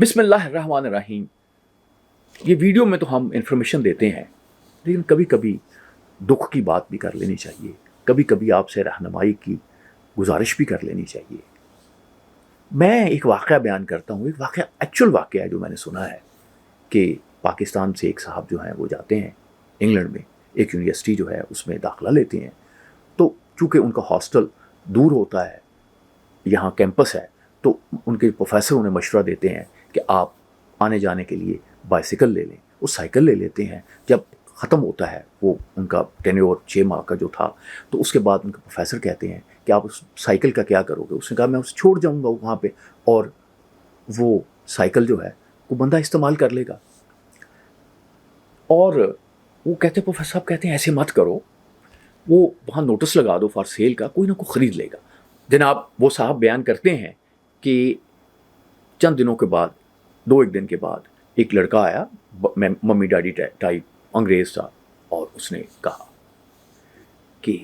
بسم اللہ الرحمن الرحیم. یہ ویڈیو میں تو ہم انفارمیشن دیتے ہیں، لیکن کبھی کبھی دکھ کی بات بھی کر لینی چاہیے، کبھی کبھی آپ سے رہنمائی کی گزارش بھی کر لینی چاہیے. میں ایک واقعہ بیان کرتا ہوں، ایک واقعہ ایکچوئل واقعہ ہے جو میں نے سنا ہے کہ پاکستان سے ایک صاحب جو ہیں وہ جاتے ہیں انگلینڈ میں، ایک یونیورسٹی جو ہے اس میں داخلہ لیتے ہیں. تو چونکہ ان کا ہاسٹل دور ہوتا ہے، یہاں کیمپس ہے، تو ان کے پروفیسر انہیں مشورہ دیتے ہیں کہ آپ آنے جانے کے لیے بائسیکل لے لیں. وہ سائیکل لے لیتے ہیں. جب ختم ہوتا ہے وہ ان کا ٹینیور 6 ماہ کا جو تھا، تو اس کے بعد ان کے پروفیسر کہتے ہیں کہ آپ اس سائیکل کا کیا کرو گے؟ اس نے کہا میں اسے چھوڑ جاؤں گا وہاں پہ، اور وہ سائیکل جو ہے وہ بندہ استعمال کر لے گا. اور وہ کہتے ہیں، پروفیسر صاحب کہتے ہیں ایسے مت کرو، وہ وہاں نوٹس لگا دو فار سیل کا، کوئی نہ کوئی خرید لے گا. جناب وہ صاحب بیان کرتے ہیں کہ چند دنوں کے بعد، 1 دن کے بعد، ایک لڑکا آیا، ممی ڈیڈی ٹائپ انگریز تھا، اور اس نے کہا کہ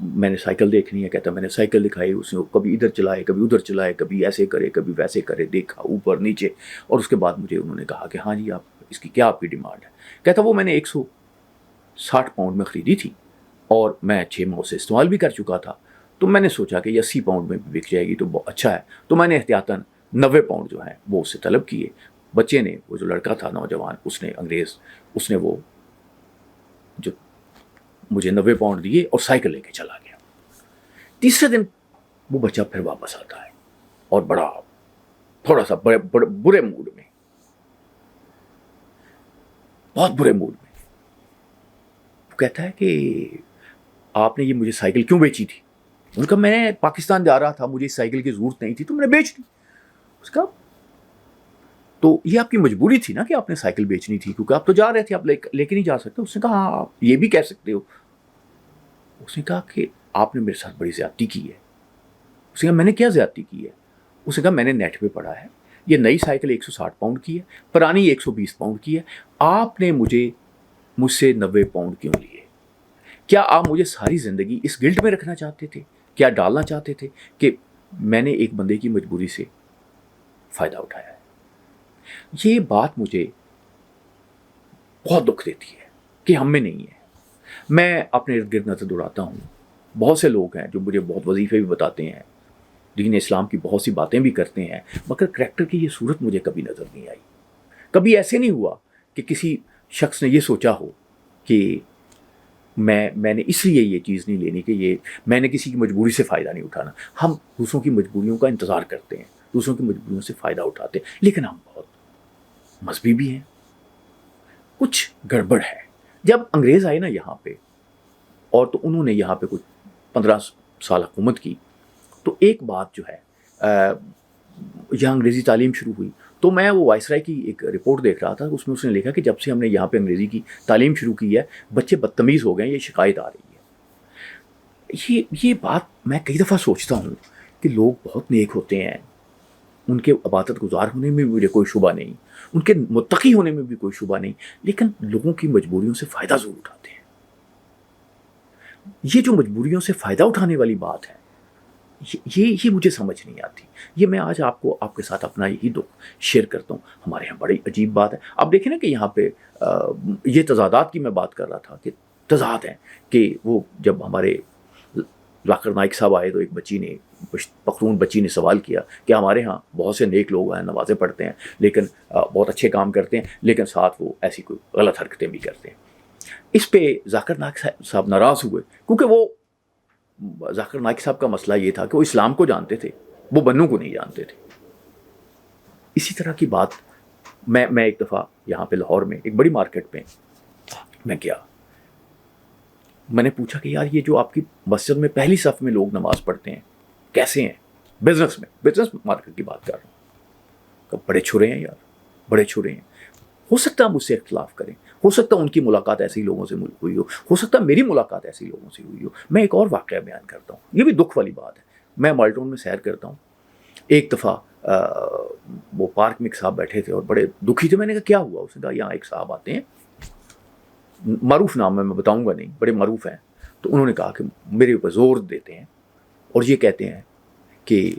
میں نے سائیکل دیکھنی ہے. کہتا میں نے سائیکل دکھائی، اس نے کبھی ادھر چلائے کبھی ادھر چلائے، کبھی ایسے کرے کبھی ویسے کرے، دیکھا اوپر نیچے، اور اس کے بعد مجھے انہوں نے کہا کہ ہاں جی آپ اس کی کیا آپ کی ڈیمانڈ ہے؟ کہتا وہ میں نے 160 پاؤنڈ میں خریدی تھی، اور میں 6 ماہ سے استعمال بھی کر چکا تھا، تو میں نے سوچا کہ یہ 80 پاؤنڈ میں بھی بک جائے گی تو بہت اچھا ہے. تو میں نے احتیاطاً 90 پاؤنڈ جو ہیں وہ اس سے طلب کیے. بچے نے، وہ جو لڑکا تھا نوجوان، اس نے انگریز، اس نے وہ جو مجھے 90 پاؤنڈ دیے اور سائیکل لے کے چلا گیا. تیسرے دن وہ بچہ پھر واپس آتا ہے، اور تھوڑا سا برے موڈ میں، بہت برے موڈ میں. وہ کہتا ہے کہ آپ نے یہ مجھے سائیکل کیوں بیچی تھی؟ ان کا میں پاکستان جا رہا تھا، مجھے اس سائیکل کی ضرورت نہیں تھی تو میں نے بیچ دی. اس کا تو یہ آپ کی مجبوری تھی نا کہ آپ نے سائیکل بیچنی تھی، کیونکہ آپ تو جا رہے تھے، آپ لے کے نہیں جا سکتے. اس نے کہا ہاں آپ یہ بھی کہہ سکتے ہو. اس نے کہا کہ آپ نے میرے ساتھ بڑی زیادتی کی ہے. اس نے کہا میں نے کیا زیادتی کی ہے؟ اس نے کہا میں نے نیٹ پہ پڑھا ہے، یہ نئی سائیکل 160 پاؤنڈ کی ہے، پرانی 120 پاؤنڈ کی ہے، آپ نے مجھ سے 90 پاؤنڈ کیوں لیے؟ کیا آپ مجھے ساری زندگی اس گلٹ میں رکھنا چاہتے تھے؟ کیا ڈالنا چاہتے تھے کہ میں نے ایک بندے کی مجبوری سے فائدہ اٹھایا ہے؟ یہ بات مجھے بہت دکھ دیتی ہے کہ ہم میں نہیں ہے. میں اپنے ارد گرد نظر دوڑاتا ہوں، بہت سے لوگ ہیں جو مجھے بہت وظیفے بھی بتاتے ہیں، دین اسلام کی بہت سی باتیں بھی کرتے ہیں، مگر کریکٹر کی یہ صورت مجھے کبھی نظر نہیں آئی. کبھی ایسے نہیں ہوا کہ کسی شخص نے یہ سوچا ہو کہ میں نے اس لیے یہ چیز نہیں لینی کہ یہ میں نے کسی کی مجبوری سے فائدہ نہیں اٹھانا. ہم دوسروں کی مجبوریوں کا انتظار کرتے ہیں، دوسروں کی مجبوریوں سے فائدہ اٹھاتے ہیں، لیکن ہم بہت مذہبی بھی ہیں. کچھ گڑبڑ ہے. جب انگریز آئے نا یہاں پہ، اور تو انہوں نے یہاں پہ کچھ 15 سال حکومت کی، تو ایک بات جو ہے، یہاں انگریزی تعلیم شروع ہوئی. تو میں وہ وائسرائے کی ایک رپورٹ دیکھ رہا تھا، اس میں اس نے لکھا کہ جب سے ہم نے یہاں پہ انگریزی کی تعلیم شروع کی ہے، بچے بدتمیز ہو گئے ہیں، یہ شکایت آ رہی ہے. یہ بات میں کئی دفعہ سوچتا ہوں کہ لوگ بہت نیک ہوتے ہیں، ان کے عبادت گزار ہونے میں بھی مجھے کوئی شبہ نہیں، ان کے متقی ہونے میں بھی کوئی شبہ نہیں، لیکن لوگوں کی مجبوریوں سے فائدہ ضرور اٹھاتے ہیں. یہ جو مجبوریوں سے فائدہ اٹھانے والی بات ہے، یہ مجھے سمجھ نہیں آتی. یہ میں آج آپ کے ساتھ اپنا یہی دکھ شیئر کرتا ہوں. ہمارے یہاں بڑی عجیب بات ہے. آپ دیکھیں نا کہ یہاں پہ یہ تضادات کی میں بات کر رہا تھا کہ تضاد ہیں، کہ وہ جب ہمارے ذاکر نائک صاحب آئے تو ایک پختون بچی نے سوال کیا کہ ہمارے ہاں بہت سے نیک لوگ ہیں، نمازیں پڑھتے ہیں، لیکن بہت اچھے کام کرتے ہیں، لیکن ساتھ وہ ایسی کوئی غلط حرکتیں بھی کرتے ہیں. اس پہ ذاکر نائک صاحب ناراض ہوئے، کیونکہ وہ ذاکر نائک صاحب کا مسئلہ یہ تھا کہ وہ اسلام کو جانتے تھے، وہ بنوں کو نہیں جانتے تھے. اسی طرح کی بات میں ایک دفعہ یہاں پہ لاہور میں ایک بڑی مارکیٹ میں میں گیا. میں نے پوچھا کہ یار یہ جو آپ کی مسجد میں پہلی صف میں لوگ نماز پڑھتے ہیں کیسے ہیں؟ بزنس مارکیٹ کی بات کر رہا ہوں. بڑے چھرے ہیں یار، بڑے چھرے ہیں. ہو سکتا ہے مجھ سے اختلاف کریں، ہو سکتا ہے ان کی ملاقات ایسے لوگوں سے ہوئی ہو سکتا ہے میری ملاقات ایسے لوگوں سے ہوئی ہو. میں ایک اور واقعہ بیان کرتا ہوں، یہ بھی دکھ والی بات ہے. میں مالٹون میں سیر کرتا ہوں. ایک دفعہ وہ پارک میں ایک صاحب بیٹھے تھے اور بڑے دکھی تھے. میں نے کہا کیا ہوا؟ اس نے کہا یہاں ایک صاحب آتے ہیں، معروف نام ہے، میں بتاؤں گا نہیں، بڑے معروف ہیں. تو انہوں نے کہا کہ میرے اوپر زور دیتے ہیں اور یہ کہتے ہیں کہ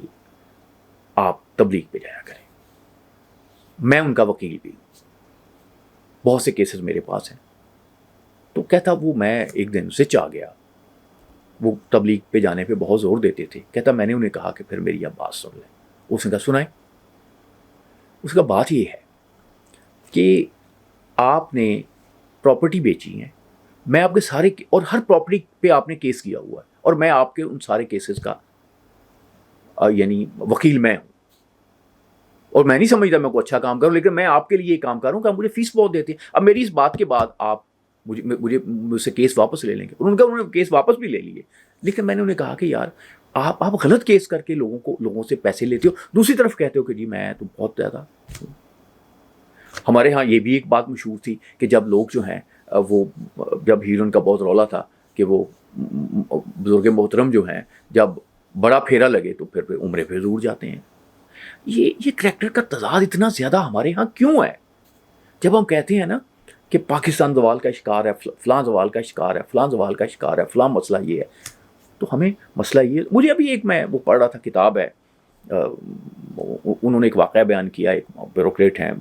آپ تبلیغ پہ جایا کریں. میں ان کا وکیل بھی ہوں, بہت سے کیسز میرے پاس ہیں. تو کہتا وہ میں ایک دن سے چاہ گیا, وہ تبلیغ پہ جانے پہ بہت زور دیتے تھے. کہتا میں نے انہیں کہا کہ پھر میری اب بات سن لیں. اس نے کہا سنائیں. اس کا بات یہ ہے کہ آپ نے پراپرٹی بیچی ہیں, میں آپ کے سارے اور ہر پراپرٹی پہ آپ نے کیس کیا ہوا ہے, اور میں آپ کے ان سارے کیسز کا یعنی وکیل میں ہوں, اور میں نہیں سمجھتا میں کوئی اچھا کام کروں, لیکن میں آپ کے لیے یہ کام کر رہا ہوں کہ آپ مجھے فیس بہت دیتے ہیں. اب میری اس بات کے بعد آپ مجھ سے کیس واپس لے لیں گے. انہوں نے کیس واپس بھی لے لیے, لیکن میں نے انہیں کہا کہ یار آپ غلط کیس کر کے لوگوں سے پیسے لیتے ہو, دوسری طرف کہتے ہو کہ جی میں تو بہت زیادہ. ہمارے ہاں یہ بھی ایک بات مشہور تھی کہ جب لوگ جو ہیں وہ جب ہیروئن کا بہت رولا تھا کہ وہ بزرگ محترم جو ہیں جب بڑا پھیرا لگے تو پھر عمرے پہ ضرور جاتے ہیں. یہ کریکٹر کا تضاد اتنا زیادہ ہمارے ہاں کیوں ہے؟ جب ہم کہتے ہیں نا کہ پاکستان زوال کا شکار ہے, فلاں زوال کا شکار ہے, فلاں زوال کا شکار ہے, فلاں مسئلہ یہ ہے, تو ہمیں مسئلہ یہ, مجھے ابھی ایک میں وہ پڑھ رہا تھا کتاب ہے, انہوں نے ایک واقعہ بیان کیا, ایک بیوروکریٹ ہیں,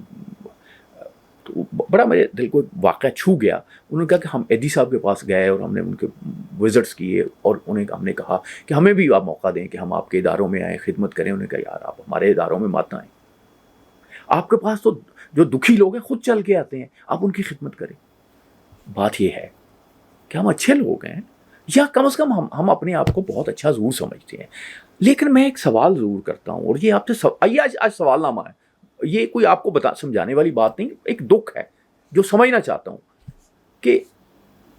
تو بڑا میرے دل کو واقعہ چھو گیا. انہوں نے کہا کہ ہم ایڈی صاحب کے پاس گئے اور ہم نے ان کے وزٹس کیے, اور ہم نے کہا کہ ہمیں بھی آپ موقع دیں کہ ہم آپ کے اداروں میں آئیں, خدمت کریں. انہوں نے کہا یار آپ ہمارے اداروں میں مت آئیں, آپ کے پاس تو جو دکھی لوگ ہیں خود چل کے آتے ہیں, آپ ان کی خدمت کریں. بات یہ ہے کہ ہم اچھے لوگ ہیں, یا کم از کم ہم اپنے آپ کو بہت اچھا ضرور سمجھتے ہیں. لیکن میں ایک سوال ضرور کرتا ہوں, اور یہ آپ سے آج سوال نامہ ہے, یہ کوئی آپ کو سمجھانے والی بات نہیں, ایک دکھ ہے جو سمجھنا چاہتا ہوں کہ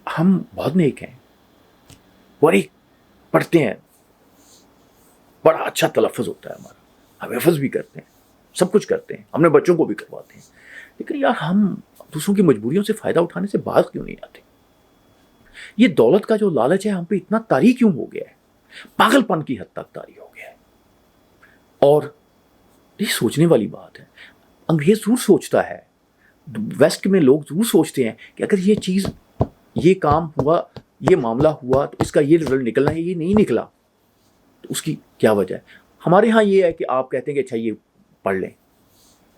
ہم بہت نیک ہیں, بڑے پڑھتے ہیں, بڑا اچھا تلفظ ہوتا ہے ہمارا, ہم حفظ بھی کرتے ہیں, سب کچھ کرتے ہیں, ہم نے بچوں کو بھی کرواتے ہیں, لیکن یار ہم دوسروں کی مجبوریوں سے فائدہ اٹھانے سے باز کیوں نہیں آتے؟ یہ دولت کا جو لالچ ہے ہم پہ اتنا طاری کیوں ہو گیا ہے؟ پاگل پن کی حد تک طاری ہو گیا ہے. اور یہ سوچنے والی بات ہے. انگریز ضرور سوچتا ہے, ویسٹ میں لوگ ضرور سوچتے ہیں کہ اگر یہ چیز, یہ کام ہوا, یہ معاملہ ہوا تو اس کا یہ رزلٹ نکلنا ہے, یہ نہیں نکلا تو اس کی کیا وجہ ہے. ہمارے ہاں یہ ہے کہ آپ کہتے ہیں کہ اچھا یہ پڑھ لیں,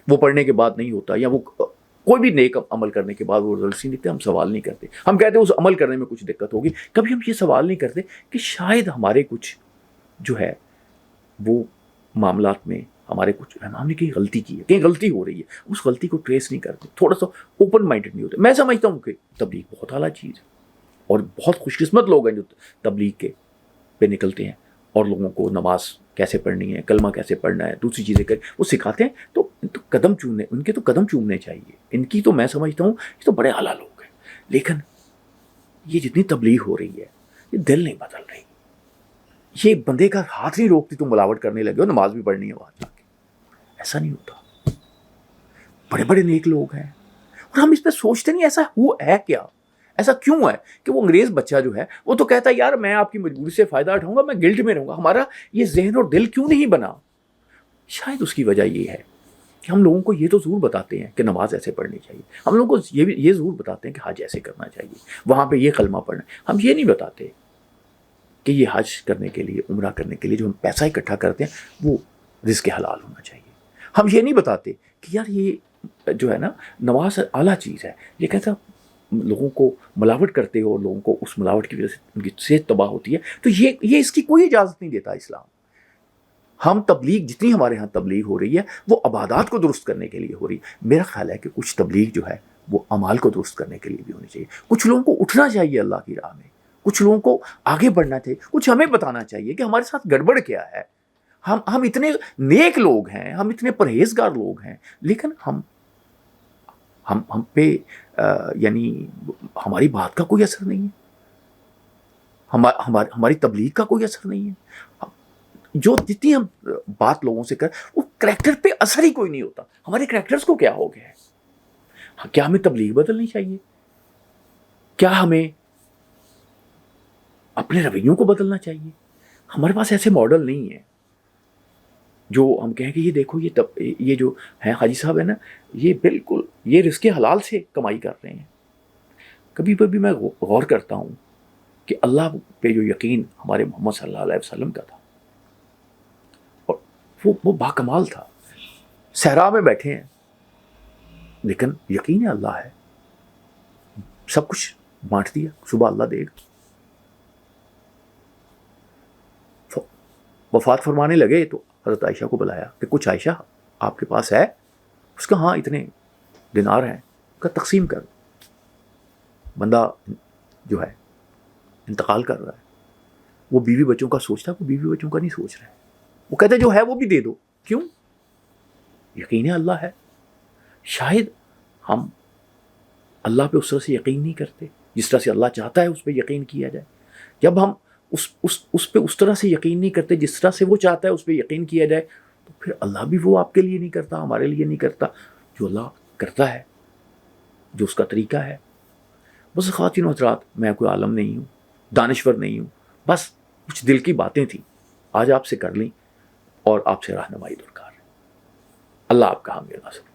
وہ پڑھنے کے بعد نہیں ہوتا, یا وہ کوئی بھی نیک عمل کرنے کے بعد وہ رزلٹس نہیں نکلتے, ہم سوال نہیں کرتے. ہم کہتے ہیں اس عمل کرنے میں کچھ دقت ہوگی, کبھی ہم یہ سوال نہیں کرتے کہ شاید ہمارے کچھ جو ہے وہ معاملات میں ہمارے کچھ ہم نے کہیں غلطی کی ہے, کہیں غلطی ہو رہی ہے, اس غلطی کو ٹریس نہیں کرتے, تھوڑا سا اوپن مائنڈڈ نہیں ہوتے. میں سمجھتا ہوں کہ تبلیغ بہت اعلیٰ چیز ہے, اور بہت خوش قسمت لوگ ہیں جو تبلیغ کے پہ نکلتے ہیں اور لوگوں کو نماز کیسے پڑھنی ہے, کلمہ کیسے پڑھنا ہے, دوسری چیزیں وہ سکھاتے ہیں. تو قدم چومنے, ان کے تو قدم چومنے چاہیے, ان کی تو میں سمجھتا ہوں یہ تو بڑے اعلیٰ لوگ ہیں. لیکن یہ جتنی تبلیغ ہو رہی ہے یہ دل نہیں بدل رہی. یہ بندے کا ہاتھ نہیں روکتی تم ملاوٹ کرنے لگے ہو, نماز بھی پڑھنی ہے وہاں جا کے. ایسا نہیں ہوتا. بڑے بڑے نیک لوگ ہیں, اور ہم اس پہ سوچتے نہیں ایسا ہے کیا, ایسا کیوں ہے کہ وہ انگریز بچہ جو ہے وہ تو کہتا ہے یار میں آپ کی مجبوری سے فائدہ اٹھاؤں گا, میں گلٹ میں رہوں گا. ہمارا یہ ذہن اور دل کیوں نہیں بنا؟ شاید اس کی وجہ یہ ہے کہ ہم لوگوں کو یہ تو ضرور بتاتے ہیں کہ نماز ایسے پڑھنی چاہیے, ہم لوگوں کو یہ ضرور بتاتے ہیں کہ حج ایسے کرنا چاہیے, وہاں پہ یہ کلمہ پڑھنا. ہم یہ نہیں بتاتے کہ یہ حج کرنے کے لیے, عمرہ کرنے کے لیے جو ہم پیسہ اکٹھا کرتے ہیں وہ رزق حلال ہونا چاہیے. ہم یہ نہیں بتاتے کہ یار یہ جو ہے نا نماز اعلیٰ چیز ہے, یہ کہتا لوگوں کو ملاوٹ کرتے ہو, لوگوں کو اس ملاوٹ کی وجہ سے ان کی صحت تباہ ہوتی ہے, تو یہ اس کی کوئی اجازت نہیں دیتا اسلام. ہم تبلیغ جتنی ہمارے ہاں تبلیغ ہو رہی ہے وہ عبادات کو درست کرنے کے لیے ہو رہی ہے. میرا خیال ہے کہ کچھ تبلیغ جو ہے وہ اعمال کو درست کرنے کے لیے بھی ہونی چاہیے. کچھ لوگوں کو اٹھنا چاہیے اللہ کی راہ میں, کچھ لوگوں کو آگے بڑھنا چاہیے, کچھ ہمیں بتانا چاہیے کہ ہمارے ساتھ گڑبڑ کیا ہے. ہم اتنے نیک لوگ ہیں, ہم اتنے پرہیزگار لوگ ہیں, لیکن ہم پہ یعنی ہماری بات کا کوئی اثر نہیں ہے, ہماری تبلیغ کا کوئی اثر نہیں ہے. جو جتنی ہم بات لوگوں سے کر, وہ کریکٹر پہ اثر ہی کوئی نہیں ہوتا. ہمارے کریکٹرز کو کیا ہو گیا ہے؟ کیا ہمیں تبلیغ بدلنی چاہیے؟ کیا ہمیں اپنے رویوں کو بدلنا چاہیے؟ ہمارے پاس ایسے ماڈل نہیں ہیں جو ہم کہیں کہ یہ دیکھو یہ جو ہیں حاجی صاحب ہے نا, یہ بالکل یہ رزق حلال سے کمائی کر رہے ہیں. کبھی کبھی میں غور کرتا ہوں کہ اللہ پہ جو یقین ہمارے محمد صلی اللہ علیہ وسلم کا تھا, اور وہ باکمال تھا. صحرا میں بیٹھے ہیں, لیکن یقین ہے اللہ ہے, سب کچھ بانٹ دیا, صبح اللہ دے گا. وفات فرمانے لگے تو حضرت عائشہ کو بلایا کہ کچھ عائشہ آپ کے پاس ہے؟ اس کا ہاں اتنے دینار ہیں, کا تقسیم کر. بندہ جو ہے انتقال کر رہا ہے, وہ بیوی بچوں کا سوچتا ہے, وہ بیوی بچوں کا نہیں سوچ رہا ہے, وہ کہتے جو ہے وہ بھی دے دو. کیوں؟ یقین اللہ ہے. شاید ہم اللہ پہ اس طرح سے یقین نہیں کرتے جس طرح سے اللہ چاہتا ہے اس پہ یقین کیا جائے. جب ہم اس پہ اس طرح سے یقین نہیں کرتے جس طرح سے وہ چاہتا ہے اس پہ یقین کیا جائے, تو پھر اللہ بھی وہ آپ کے لیے نہیں کرتا, ہمارے لیے نہیں کرتا جو اللہ کرتا ہے, جو اس کا طریقہ ہے. بس خواتین و حضرات, میں کوئی عالم نہیں ہوں, دانشور نہیں ہوں, بس کچھ دل کی باتیں تھیں, آج آپ سے کر لیں اور آپ سے رہنمائی درکار ہے. اللہ آپ کا حامی ناصر.